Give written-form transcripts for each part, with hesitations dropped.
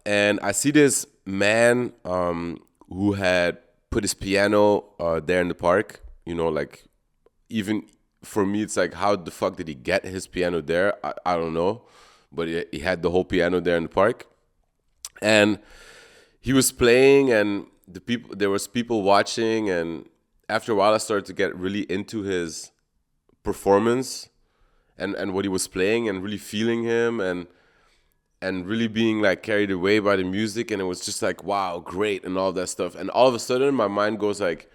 and I see this man who had put his piano there in the park. Like even for me, it's like, how the fuck did he get his piano there? I don't know, but he had the whole piano there in the park, and he was playing, and there was people watching, and after a while, I started to get really into his performance and what he was playing, and really feeling him, and really being like carried away by the music, and it was just like, wow, great, and all that stuff. And all of a sudden my mind goes like,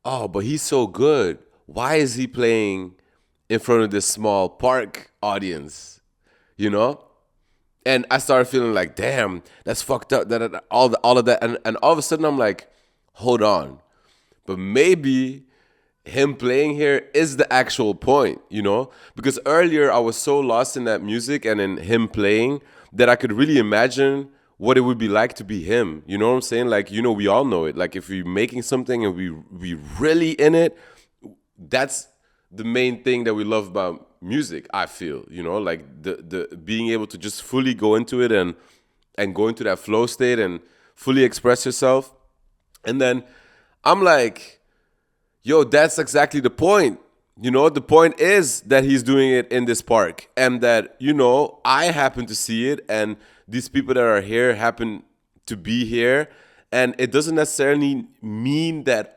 oh, but he's so good, why is he playing in front of this small park audience, you know? And I started feeling like, damn, that's fucked up, all of that, and all of a sudden I'm like, hold on, but maybe him playing here is the actual point, Because earlier I was so lost in that music and in him playing that I could really imagine what it would be like to be him. You know what I'm saying? Like, we all know it. Like, if we're making something and we really in it, that's the main thing that we love about music, I feel. Like the being able to just fully go into it and go into that flow state and fully express yourself. And then I'm like, yo, that's exactly the point. The point is that he's doing it in this park, and that, I happen to see it, and these people that are here happen to be here. And it doesn't necessarily mean that,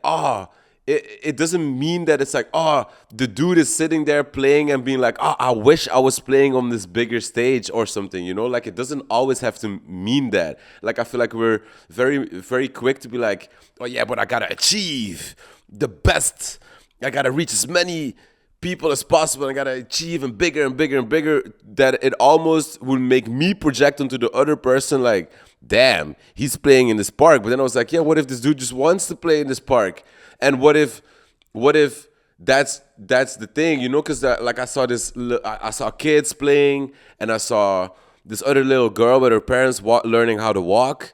it doesn't mean that it's like, the dude is sitting there playing and being like, I wish I was playing on this bigger stage or something, Like, it doesn't always have to mean that. Like, I feel like we're very, very quick to be like, oh yeah, but I gotta achieve the best. I gotta reach as many people as possible. I gotta achieve and bigger and bigger and bigger, that it almost would make me project onto the other person like, damn, he's playing in this park. But then I was like, yeah, what if this dude just wants to play in this park? And what if that's the thing, Because like, I saw kids playing, and I saw this other little girl with her parents learning how to walk,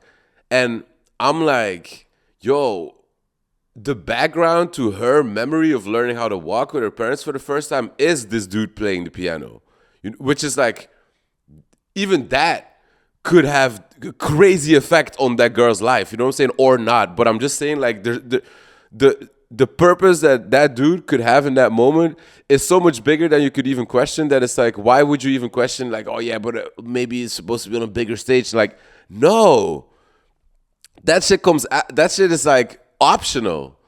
and I'm like, yo, the background to her memory of learning how to walk with her parents for the first time is this dude playing the piano, which is like, even that could have a crazy effect on that girl's life, you know what I'm saying, or not. But I'm just saying, like, the purpose that dude could have in that moment is so much bigger than you could even question. That it's like, why would you even question, like, oh yeah, but maybe it's supposed to be on a bigger stage? Like, no, that shit is like optional,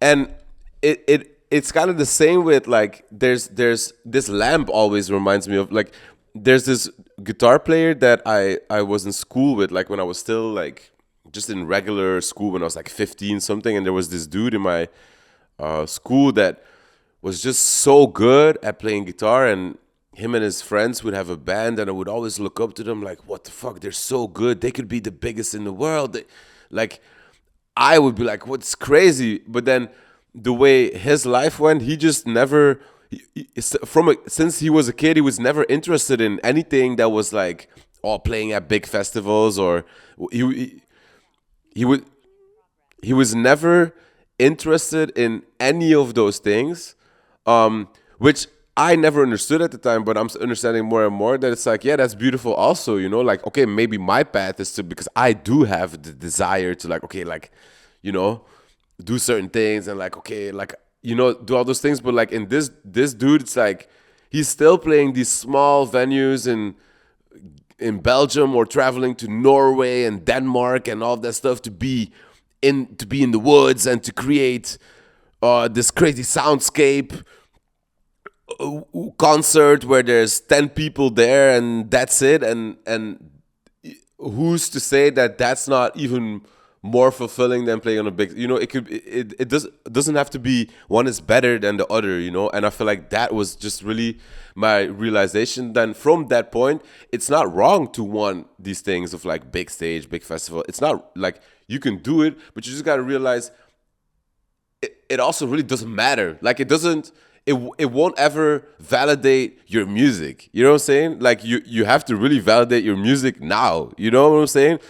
and it's kind of the same with, like, there's this lamp always reminds me of, like, there's this guitar player that I was in school with, like, when I was still, like, just in regular school, when I was like 15 something, and there was this dude in my school that was just so good at playing guitar, and him and his friends would have a band, and I would always look up to them like, what the fuck, they're so good, they could be the biggest in the world. Like, I would be like, what's crazy? But then the way his life went, he just never, since he was a kid, he was never interested in anything that was like, playing at big festivals, or he would he was never interested in any of those things, which I never understood at the time, but I'm understanding more and more that it's like, yeah, that's beautiful also, like, okay, maybe my path is to, because I do have the desire to, like, okay, like, do certain things, and like, okay, like, do all those things. But like, in this dude, it's like, he's still playing these small venues in Belgium, or traveling to Norway and Denmark and all that stuff to be in the woods and to create this crazy soundscape concert where there's 10 people there and that's it. And who's to say that that's not even more fulfilling than playing on a big, it doesn't have to be one is better than the other, and I feel like that was just really my realization. Then from that point, it's not wrong to want these things of like big stage, big festival. It's not like, you can do it, but you just got to realize it also really doesn't matter. Like, it won't ever validate your music. You know what I'm saying? Like, you have to really validate your music now. You know what I'm saying?